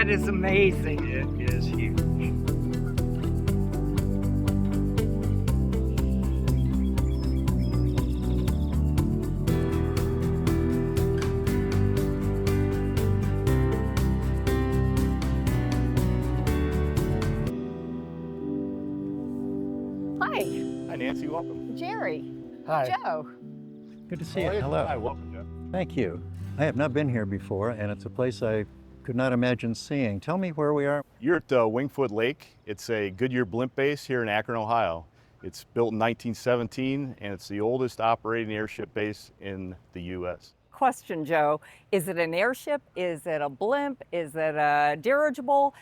That is amazing. It is huge. Hi, Hi, Nancy. Welcome. Jerry. Hi. Joe. Good to see How you. are you? Hello. Hi, welcome, Jeff. Thank you. I have not been here before, and it's a place I could not imagine seeing. Tell me where we are. You're at Wingfoot Lake. It's a Goodyear blimp base here in Akron, Ohio. It's built in 1917, and it's the oldest operating airship base in the U.S. Question, Joe. Is it an airship? Is it a blimp? Is it a dirigible?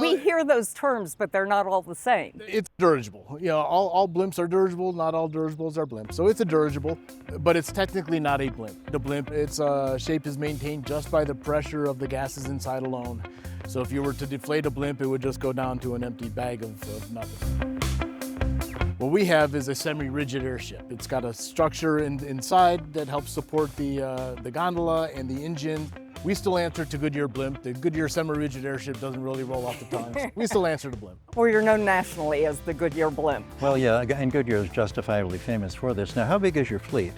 We hear those terms, but they're not all the same. It's dirigible. You know, all blimps are dirigible, not all dirigibles are blimps. So it's a dirigible, but it's technically not a blimp. The blimp, its shape is maintained just by the pressure of the gases inside alone. So if you were to deflate a blimp, it would just go down to an empty bag of nothing. What we have is a semi-rigid airship. It's got a structure inside that helps support the gondola and the engine. We still answer to Goodyear blimp. The Goodyear semi-rigid airship doesn't really roll off the tongue. We still answer to blimp. Or you're known nationally as the Goodyear blimp. Well, yeah, and Goodyear is justifiably famous for this. Now, how big is your fleet?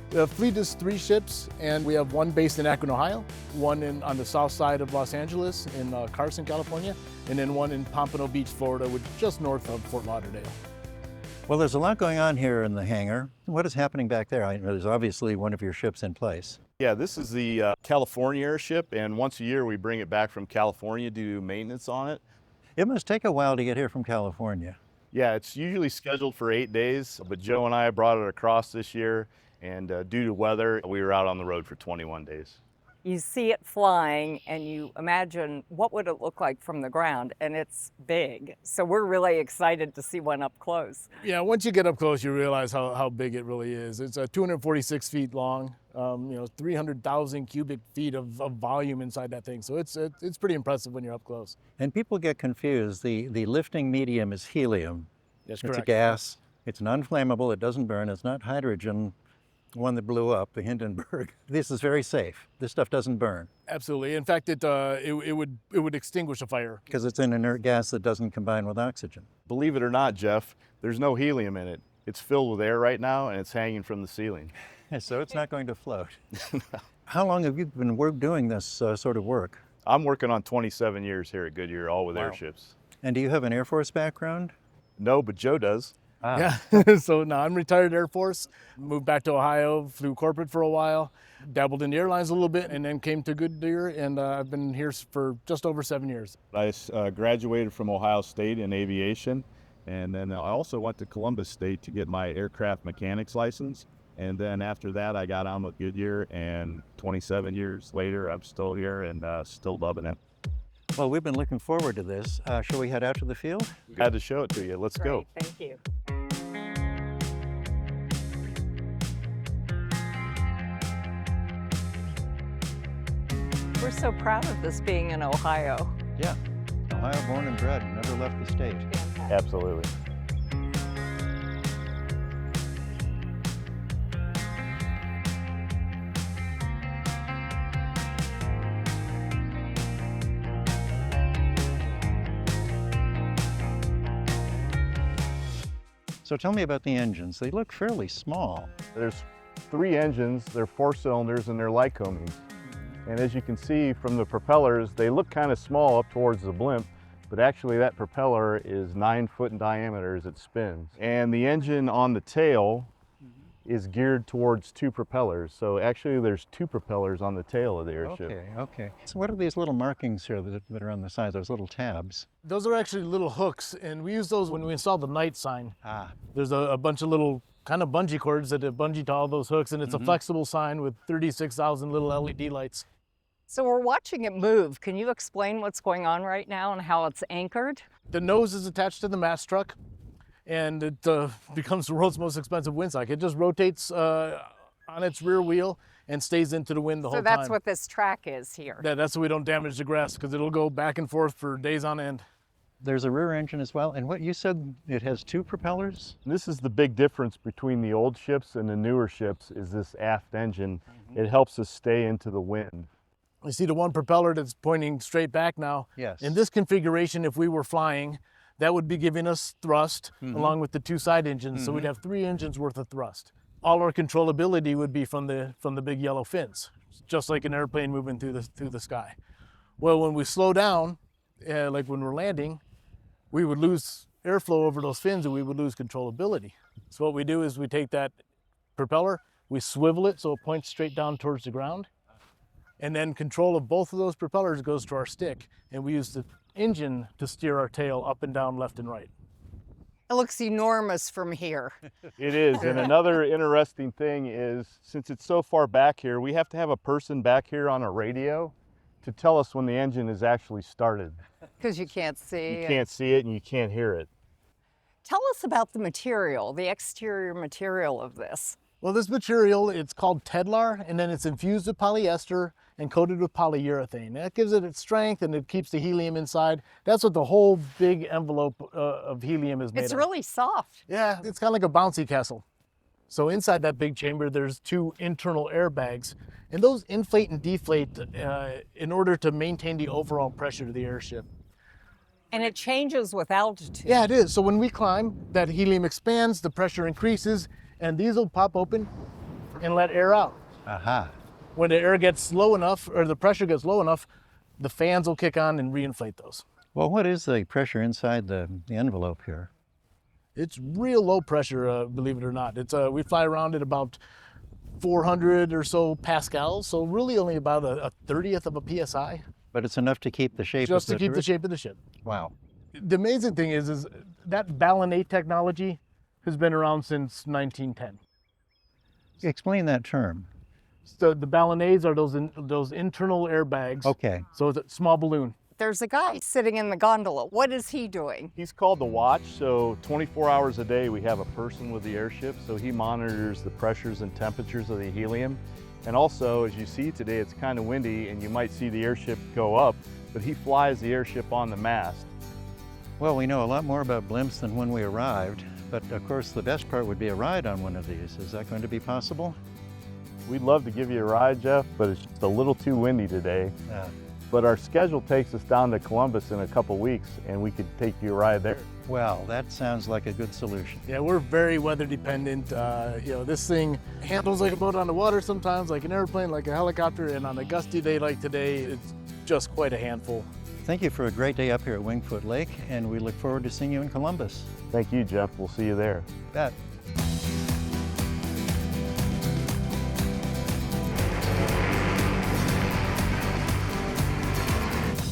The fleet is 3 ships, and we have one based in Akron, Ohio, one on the south side of Los Angeles in Carson, California, and then one in Pompano Beach, Florida, which is just north of Fort Lauderdale. Well, there's a lot going on here in the hangar. What is happening back there? I know there's obviously one of your ships in place. Yeah, this is the California airship, and once a year we bring it back from California to do maintenance on it. It must take a while to get here from California. Yeah, it's usually scheduled for 8 days, but Joe and I brought it across this year, and due to weather, we were out on the road for 21 days. You see it flying and you imagine what would it look like from the ground, and it's big. So we're really excited to see one up close. Yeah, once you get up close, you realize how big it really is. It's 246 feet long, 300,000 cubic feet of volume inside that thing. So it's pretty impressive when you're up close. And people get confused. The lifting medium is helium. That's It's correct. a gas. It's non-flammable. It doesn't burn. It's not hydrogen, the one that blew up, the Hindenburg. This is very safe. This stuff doesn't burn Absolutely. In fact, it would extinguish a fire. because it's an inert gas that doesn't combine with oxygen. Believe it or not, Jeff, there's no helium in it. It's filled with air right now, and it's hanging from the ceiling. So it's not going to float. How long have you been doing this sort of work? I'm working on 27 years here at Goodyear, all with Wow. airships. And do you have an Air Force background? No, but Joe does. Ah. Yeah. So now I'm retired Air Force, moved back to Ohio, flew corporate for a while, dabbled in the airlines a little bit, and then came to Goodyear, and I've been here for just over 7 years. I graduated from Ohio State in aviation, and then I also went to Columbus State to get my aircraft mechanics license. And then after that, I got on with Goodyear, and 27 years later, I'm still here and still loving it. Well, we've been looking forward to this. Shall we head out to the field? I had to show it to you. Let's go. Great, thank you. We're so proud of this being in Ohio. Yeah. Ohio born and bred, never left the state. Absolutely. So tell me about the engines. They look fairly small. There's 3 engines, they're 4 cylinders, and they're Lycomings. And as you can see from the propellers, they look kind of small up towards the blimp, but actually that propeller is 9 foot in diameter as it spins. And the engine on the tail is geared towards 2 propellers. So actually there's 2 propellers on the tail of the airship. Okay. So what are these little markings here that are on the sides, those little tabs? Those are actually little hooks, and we use those when we install the night sign. Ah, There's a bunch of little kind of bungee cords that bungee to all those hooks, and it's a flexible sign with 36,000 little LED lights. So we're watching it move. Can you explain what's going on right now and how it's anchored? The nose is attached to the mast truck, and it becomes the world's most expensive windsock. It just rotates on its rear wheel and stays into the wind the whole So time. that's what this track is here. That's so we don't damage the grass, because it'll go back and forth for days on end. there's a rear engine as well. And what you said, it has 2 propellers? This is the big difference between the old ships and the newer ships is this aft engine. It helps us stay into the wind. You see the one propeller that's pointing straight back now? Yes. In this configuration, if we were flying, that would be giving us thrust along with the two side engines. So we'd have 3 engines worth of thrust. All our controllability would be from the big yellow fins, just like an airplane moving through the sky. Well, when we slow down, like when we're landing, we would lose airflow over those fins and we would lose controllability. So what we do is we take that propeller, we swivel it so it points straight down towards the ground, and then control of both of those propellers goes to our stick, and we use the engine to steer our tail up and down, left and right. It looks enormous from here. It is, and another interesting thing is, since it's so far back here, we have to have a person back here on a radio to tell us when the engine is actually started. Because you can't see. You can't see it and you can't hear it. Tell us about the material, the exterior material of this. Well, this material, it's called Tedlar, and then it's infused with polyester and coated with polyurethane. That gives it its strength and it keeps the helium inside. That's what the whole big envelope of helium is made of. It's really soft. Yeah, it's kind of like a bouncy castle. So inside that big chamber, there's 2 internal air bags, and those inflate and deflate in order to maintain the overall pressure of the airship. And it changes with altitude. Yeah, it is. So when we climb, that helium expands, the pressure increases, and these will pop open and let air out. Aha. When the air gets low enough, or the pressure gets low enough, the fans will kick on and reinflate those. Well, what is the pressure inside the envelope here? It's real low pressure, believe it or not. It's we fly around at about 400 or so pascals, so really only about a 30th of a PSI. But it's enough to keep the shape Just of to keep the turret? shape of the ship. Wow. The amazing thing is that ballonet technology has been around since 1910. Explain that term. So the ballonets are those internal airbags. Okay. So it's a small balloon. There's a guy sitting in the gondola. What is he doing? He's called the watch, so 24 hours a day we have a person with the airship, so he monitors the pressures and temperatures of the helium. And also, as you see today, it's kind of windy and you might see the airship go up, but he flies the airship on the mast. Well, we know a lot more about blimps than when we arrived, but of course the best part would be a ride on one of these. Is that going to be possible? We'd love to give you a ride, Jeff, but it's just a little too windy today. Yeah. But our schedule takes us down to Columbus in a couple weeks and we could take you a ride there. Well, that sounds like a good solution. Yeah, we're very weather dependent. This thing handles like a boat on the water sometimes, like an airplane, like a helicopter, and on a gusty day like today, it's just quite a handful. Thank you for a great day up here at Wingfoot Lake, and we look forward to seeing you in Columbus. Thank you, Jeff. We'll see you there. Bet.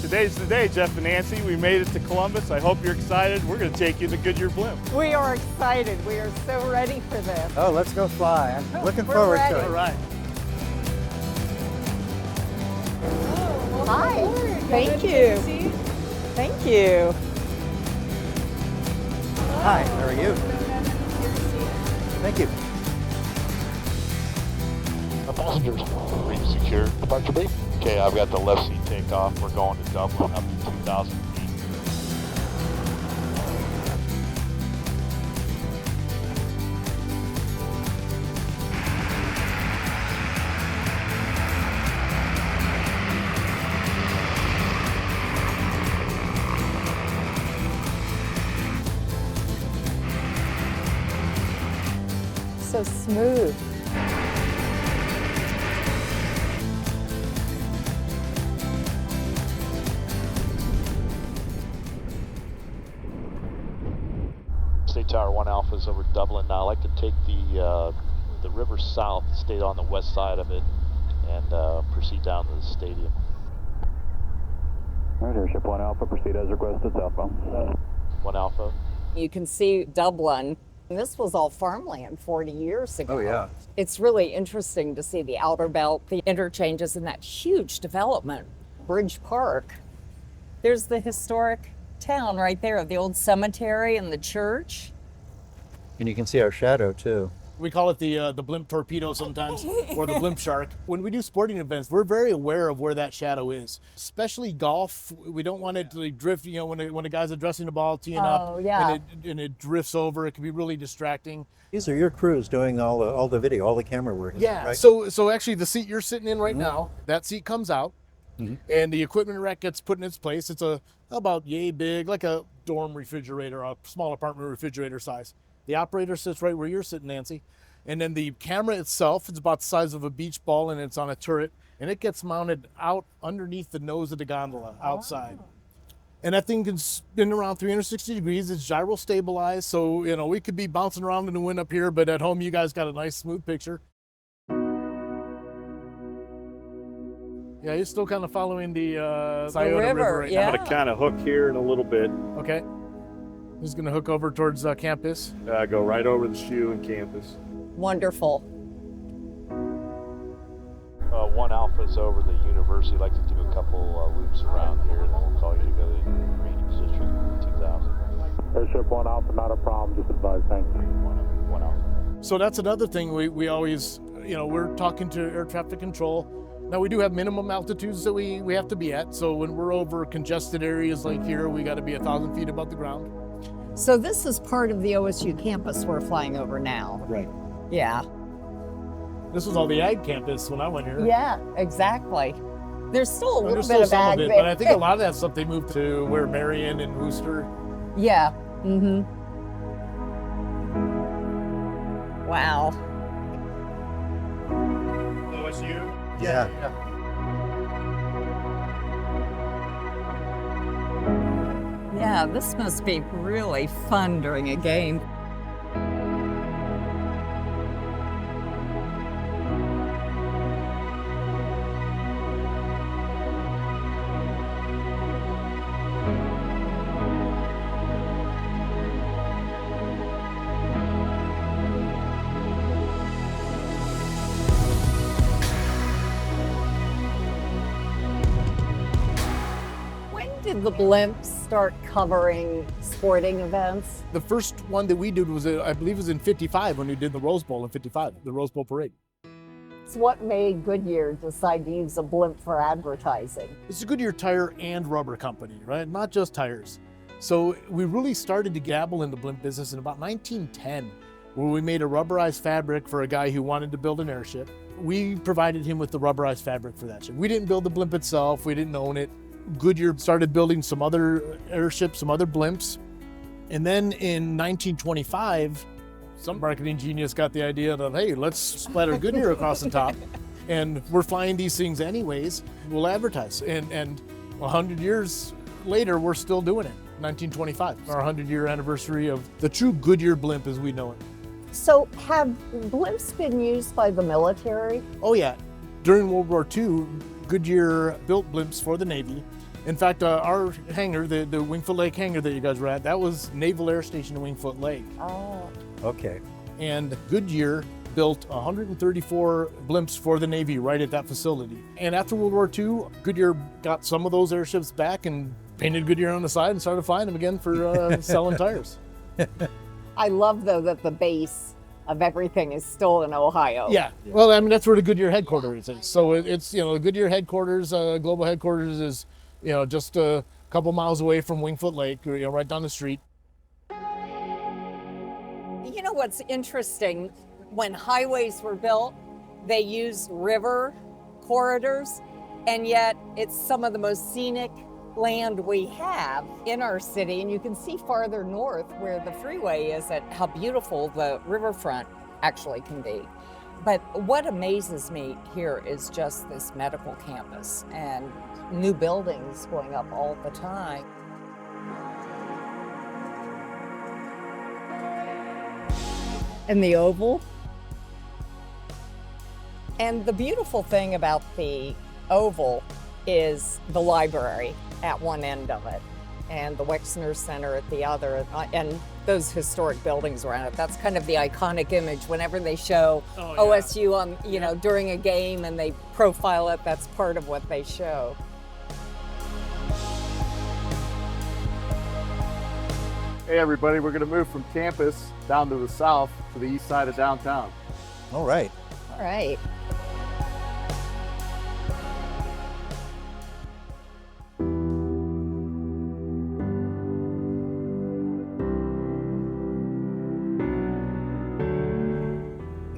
Today's the day, Jeff and Nancy. We made it to Columbus. I hope you're excited. We're going to take you to Goodyear Blimp. We are excited. We are so ready for this. Oh, let's go fly. I'm looking We're forward ready. to it. All right. Hi. Thank you. Thank you. Hi, how are you? Thank you. Passengers, ready to secure departure date. Okay, I've got the left seat takeoff. We're going to Dublin up to 2,000 feet. So smooth. State Tower 1 Alpha is over Dublin now. I like to take the river south, stay on the west side of it, and proceed down to the stadium. All right, Airship 1 Alpha, proceed as requested southbound. 1 Alpha. You can see Dublin. This was all farmland 40 years ago. Oh, yeah. It's really interesting to see the outer belt, the interchanges, and that huge development. Bridge Park. There's the historic town right there, the old cemetery and the church. And you can see our shadow, too. We call it the blimp torpedo sometimes, or the blimp shark. When we do sporting events, we're very aware of where that shadow is. Especially golf, we don't want it to drift. You know, when a guy's addressing the ball, teeing up, yeah. and it drifts over, it can be really distracting. These are your crews doing all the video, all the camera work. Yeah. Right? So actually, the seat you're sitting in right now, that seat comes out, and the equipment rack gets put in its place. It's about yay big, like a dorm refrigerator, a small apartment refrigerator size. The operator sits right where you're sitting, Nancy. And then the camera itself is about the size of a beach ball, and it's on a turret, and it gets mounted out underneath the nose of the gondola outside. And that thing can spin around 360 degrees. It's gyro stabilized, so we could be bouncing around in the wind up here, but at home you guys got a nice smooth picture. Yeah, you're still kind of following the Scioto River right yeah. now. I'm gonna kind of hook here in a little bit. Okay. He's gonna hook over towards campus. Go right over the shoe and campus. Wonderful. 1 Alpha's over the university. I'd like to do a couple loops around here, and then we'll call you to go to the green position 2000. Airship 1 Alpha, not a problem. Just advise. Thanks. 1 Alpha. So that's another thing we always, we're talking to air traffic control. Now we do have minimum altitudes that we have to be at. So when we're over congested areas like here, we got to be 1,000 feet above the ground. So this is part of the OSU campus we're flying over now. Right. Yeah. This was all the ag campus when I went here. Yeah, exactly. There's still a little There's bit still of some ag of it, there. but I think a lot of that stuff they moved to where Marion and Worcester. Yeah. Mm-hmm. Wow. OSU? Yeah. Yeah, this must be really fun during a game. When did the blimps start covering sporting events? The first one that we did was, I believe, was in '55 when we did the Rose Bowl in '55, the Rose Bowl parade. It's what made Goodyear decide to use a blimp for advertising. It's a Goodyear tire and rubber company, right? Not just tires. So we really started to dabble in the blimp business in about 1910, where we made a rubberized fabric for a guy who wanted to build an airship. We provided him with the rubberized fabric for that ship. We didn't build the blimp itself, we didn't own it. Goodyear started building some other airships, some other blimps. And then in 1925, some marketing genius got the idea that, hey, let's splatter Goodyear across the top. And we're flying these things anyways, we'll advertise. And 100 years later, we're still doing it. 1925, our 100-year anniversary of the true Goodyear blimp as we know it. So have blimps been used by the military? Oh yeah, during World War II, Goodyear built blimps for the Navy. In fact, our hangar, the Wingfoot Lake hangar that you guys were at, that was Naval Air Station in Wingfoot Lake. Oh. Okay. And Goodyear built 134 blimps for the Navy right at that facility. And after World War II, Goodyear got some of those airships back and painted Goodyear on the side and started flying them again for selling tires. I love, though, that the base of everything is still in Ohio. Yeah, well, I mean, that's where the Goodyear headquarters is. So it's, the Goodyear headquarters, global headquarters is, just a couple miles away from Wingfoot Lake, right down the street. You know what's interesting? When highways were built, they used river corridors, and yet it's some of the most scenic land we have in our city. And you can see farther north where the freeway is at how beautiful the riverfront actually can be. But what amazes me here is just this medical campus and new buildings going up all the time. And the Oval. And the beautiful thing about the Oval is the library at one end of it and the Wexner Center at the other, and those historic buildings around it. That's kind of the iconic image whenever they show OSU on, during a game and they profile it, that's part of what they show. Hey everybody, we're gonna move from campus down to the south to the east side of downtown. All right. All right.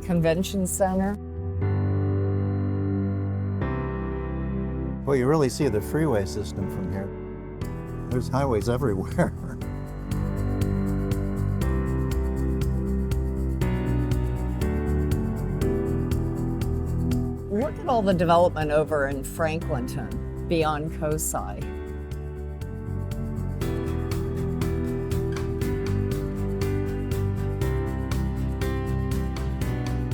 Convention Center. Well, you really see the freeway system from here. There's highways everywhere. Look at all the development over in Franklinton, beyond Cosi.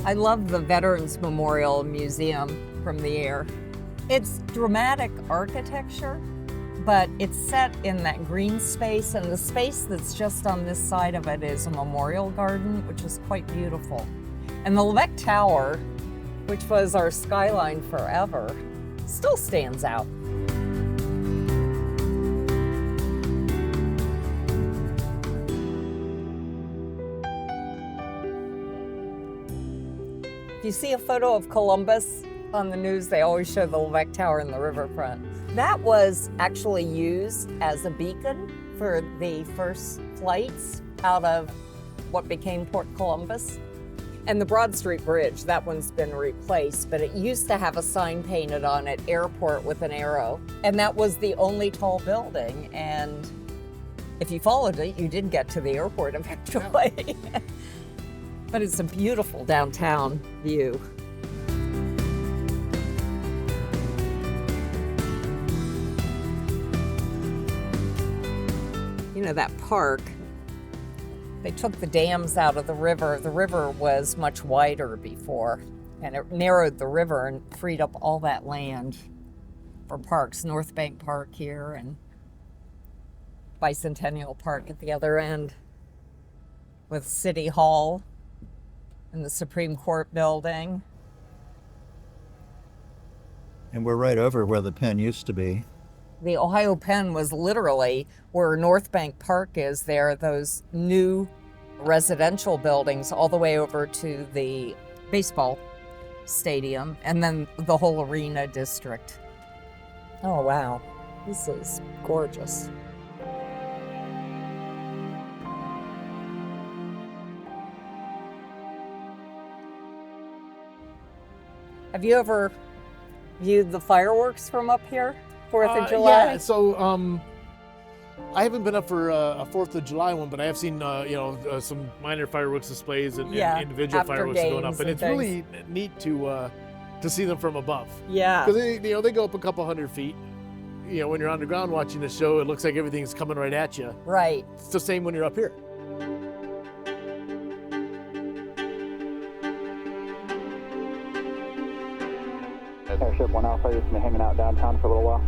I love the Veterans Memorial Museum from the air. It's dramatic architecture, but it's set in that green space, and the space that's just on this side of it is a memorial garden, which is quite beautiful. And the Levesque Tower, which was our skyline forever, still stands out. If you see a photo of Columbus on the news, they always show the Levesque Tower in the riverfront. That was actually used as a beacon for the first flights out of what became Port Columbus. And the Broad Street Bridge, that one's been replaced, but it used to have a sign painted on it, airport with an arrow. And that was the only tall building. And if you followed it, you did get to the airport eventually. But it's a beautiful downtown view. You know, that park, they took the dams out of the river. The river was much wider before, and it narrowed the river and freed up all that land for parks. North Bank Park here and Bicentennial Park at the other end, with City Hall and the Supreme Court building. And we're right over where the Penn used to be. The Ohio Penn was literally where North Bank Park is there, those new residential buildings all the way over to the baseball stadium, and then the whole arena district. Oh, wow. This is gorgeous. Have you ever viewed the fireworks from up here? 4th of July? Yeah, so I haven't been up for a 4th of July one, but I have seen some minor fireworks displays and individual after fireworks going up, games and and it's really neat to see them from above. Yeah. Because they go up a couple hundred feet. You know, when you're on the ground watching the show, it looks like everything's coming right at you. Right. It's the same when you're up here. Airship 1 Alpha, you're going to be hanging out downtown for a little while?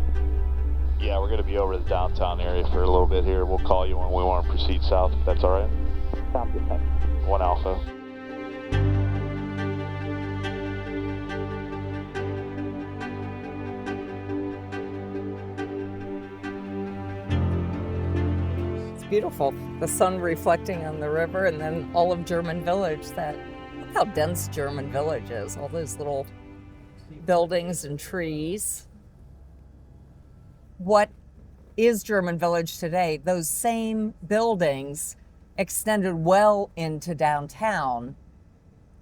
Yeah, we're going to be over the downtown area for a little bit here. We'll call you when we want to proceed south, if that's all right. Sounds good, thanks. 1 Alpha. It's beautiful. The sun reflecting on the river, and then all of German Village. Look how dense German Village is. All those little buildings and trees. What is German Village today? Those same buildings extended well into downtown,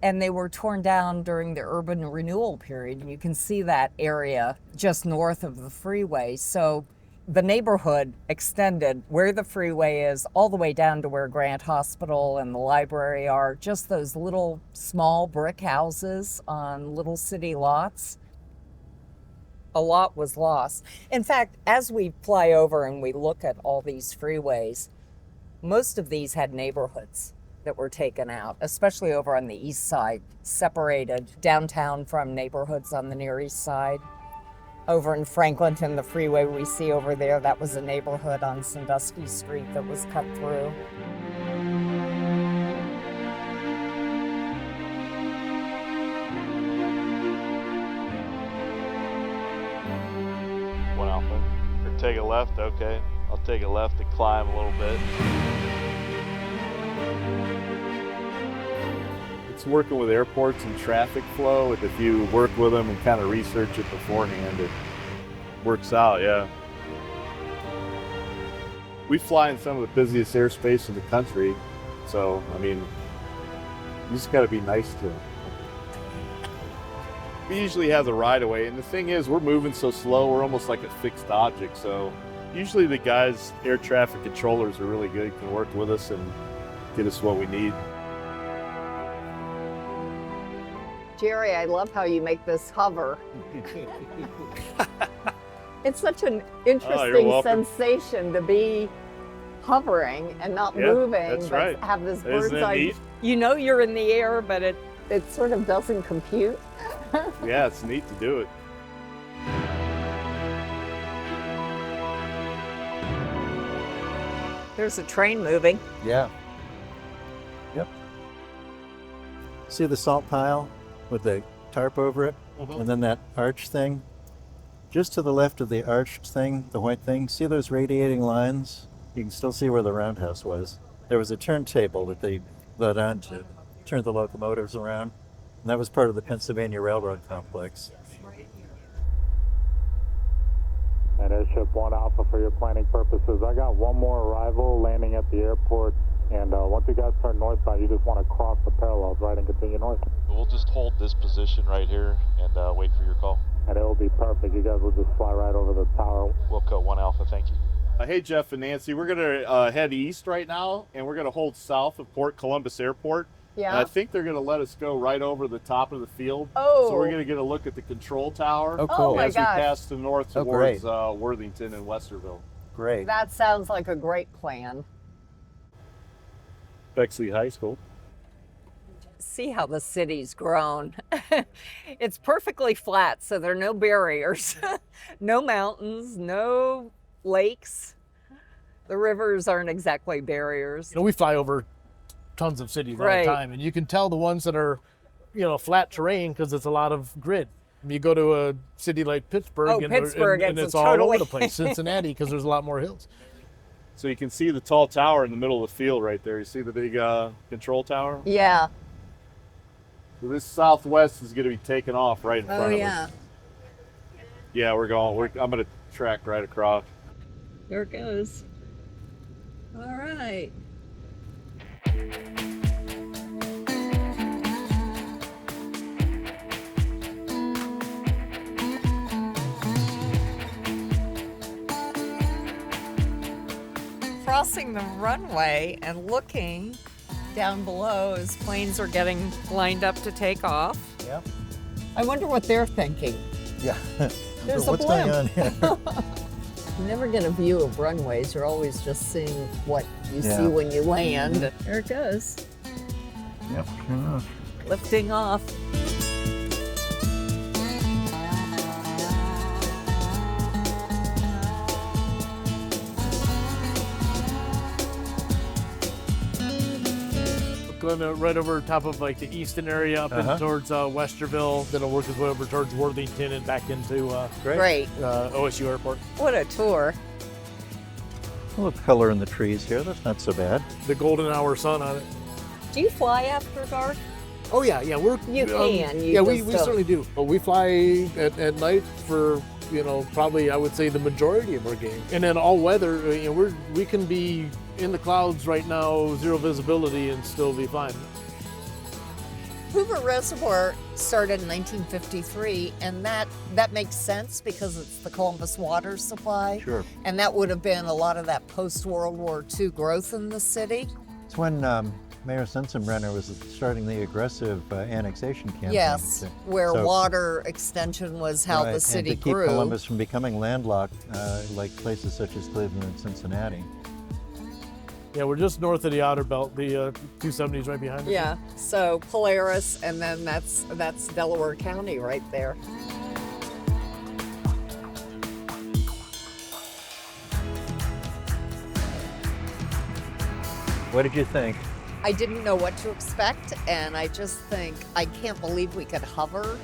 and they were torn down during the urban renewal period. And you can see that area just north of the freeway. So the neighborhood extended where the freeway is all the way down to where Grant Hospital and the library are, just those little small brick houses on little city lots. A lot was lost. In fact, as we fly over and we look at all these freeways, most of these had neighborhoods that were taken out, especially over on the east side, separated downtown from neighborhoods on the Near East Side. Over in Franklinton, the freeway we see over there, that was a neighborhood on Sandusky Street that was cut through. Take a left, okay. I'll take a left and climb a little bit. It's working with airports and traffic flow. If you work with them and kind of research it beforehand, it works out, yeah. We fly in some of the busiest airspace in the country, so, I mean, you just got to be nice to them. We usually have the right of way, and the thing is, we're moving so slow, we're almost like a fixed object. So usually the guys, air traffic controllers, are really good, can work with us and get us what we need. Jerry, I love how you make this hover. It's such an interesting welcome. sensation to be hovering and not Yeah, moving, that's but right. have this Isn't bird's that eye. neat? You know you're in the air, but it sort of doesn't compute. Yeah, it's neat to do it. There's a train moving. Yeah. Yep. See the salt pile with the tarp over it? And then that arch thing? Just to the left of the arched thing, the white thing, see those radiating lines? You can still see where the roundhouse was. There was a turntable that they let on to turn the locomotives around. And that was part of the Pennsylvania Railroad complex. And Airship 1 Alpha, for your planning purposes, I got one more arrival landing at the airport. And once you guys turn northbound, you just want to cross the parallels, right, and continue north. We'll just hold this position right here and wait for your call. And it will be perfect. You guys will just fly right over the tower. Wilco 1 Alpha, thank you. Hey, Jeff and Nancy, we're going to head east right now, and we're going to hold south of Port Columbus Airport. Yeah. And I think they're going to let us go right over the top of the field. Oh. So we're going to get a look at the control tower Oh, cool. my as gosh. we pass to north Oh, towards great. Worthington and Westerville. Great. That sounds like a great plan. Bexley High School. See how the city's grown. It's perfectly flat, so there are no barriers, no mountains, no lakes. The rivers aren't exactly barriers. You know, we fly over tons of cities all Right. the time, and you can tell the ones that are, flat terrain because it's a lot of grid. You go to a city like Pittsburgh, Oh, and, Pittsburgh, and it's it's a all totally- over the place. Cincinnati, because there's a lot more hills. So you can see the tall tower in the middle of the field right there. You see the big control tower? Yeah. So this southwest is going to be taken off right in front Oh, of yeah. us. Yeah, we're going. I'm going to track right across. There it goes. All right. Crossing the runway and looking down below as planes are getting lined up to take off. Yeah. I wonder what they're thinking. Yeah. There's a What's going on blimp. here? You never get a view of runways. You're always just seeing what you Yeah. see when you land. There it goes, Yep, sure enough. lifting off. Going right over top of like the eastern area up in towards Westerville. Then it'll work its way over towards Worthington and back into Great. OSU Airport. What a tour. A little color in the trees here. That's not so bad. The golden hour sun on it. Do you fly after dark? Oh yeah, we're You can, you yeah, we just don't. certainly do. But we fly at night for probably I would say the majority of our game, and then all weather. We can be in the clouds right now, zero visibility, and still be fine. Hoover Reservoir started in 1953, and that makes sense because it's the Columbus water supply. Sure. And that would have been a lot of that post-World War II growth in the city. It's when Mayor Sensenbrenner was starting the aggressive annexation campaign. Yes, where So- water extension was how Right, the city and to keep grew. Columbus from becoming landlocked, like places such as Cleveland and Cincinnati. Yeah, we're just north of the outer belt. The 270 is right behind us. Yeah, so Polaris, and then that's Delaware County right there. What did you think? I didn't know what to expect, and I just think I can't believe we could hover.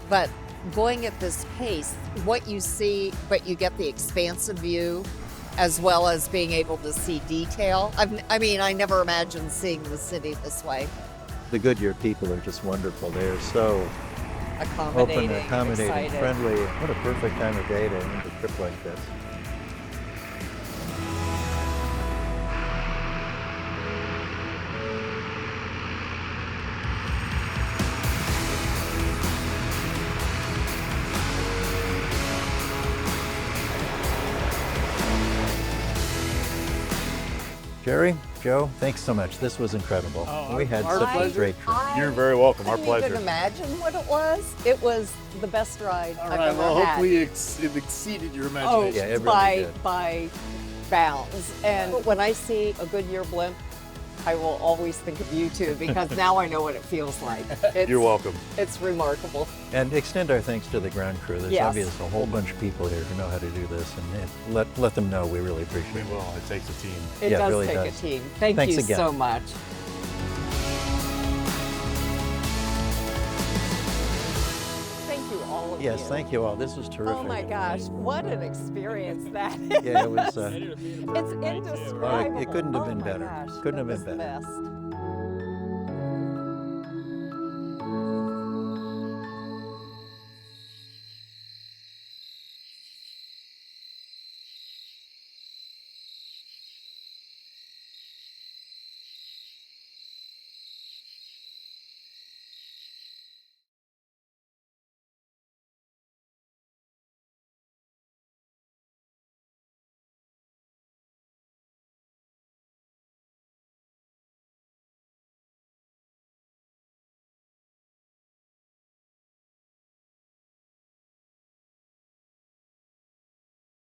But going at this pace, what you see, but you get the expansive view, as well as being able to see detail. I never imagined seeing the city this way. The Goodyear people are just wonderful. They are so Accommodating, open, accommodating, excited. friendly. What a perfect time of day to end a trip like this. Jerry, Joe, thanks so much. This was incredible. Oh, We had our such a pleasure. great trip. You're very welcome. Our I pleasure. couldn't even imagine what it was. It was the best ride All I've right, ever well, had. hopefully it exceeded your Oh, imagination. Yeah, it really by did. by bounds. And when I see a Goodyear blimp, I will always think of you two because now I know what it feels like. You're welcome. It's remarkable. And extend our thanks to the ground crew. There's Yes. obviously a whole bunch of people here who know how to do this, and let them know we really appreciate We it. will. It takes a team. It Yeah, it does really take does. a team. Thank Thanks you again. so much. Thank you all of Yes, you. thank you all. This was terrific. Oh my gosh, what an experience that is. Yeah, it was. It's indescribable. it couldn't have Oh been my better. gosh, Couldn't have it been was the better. best.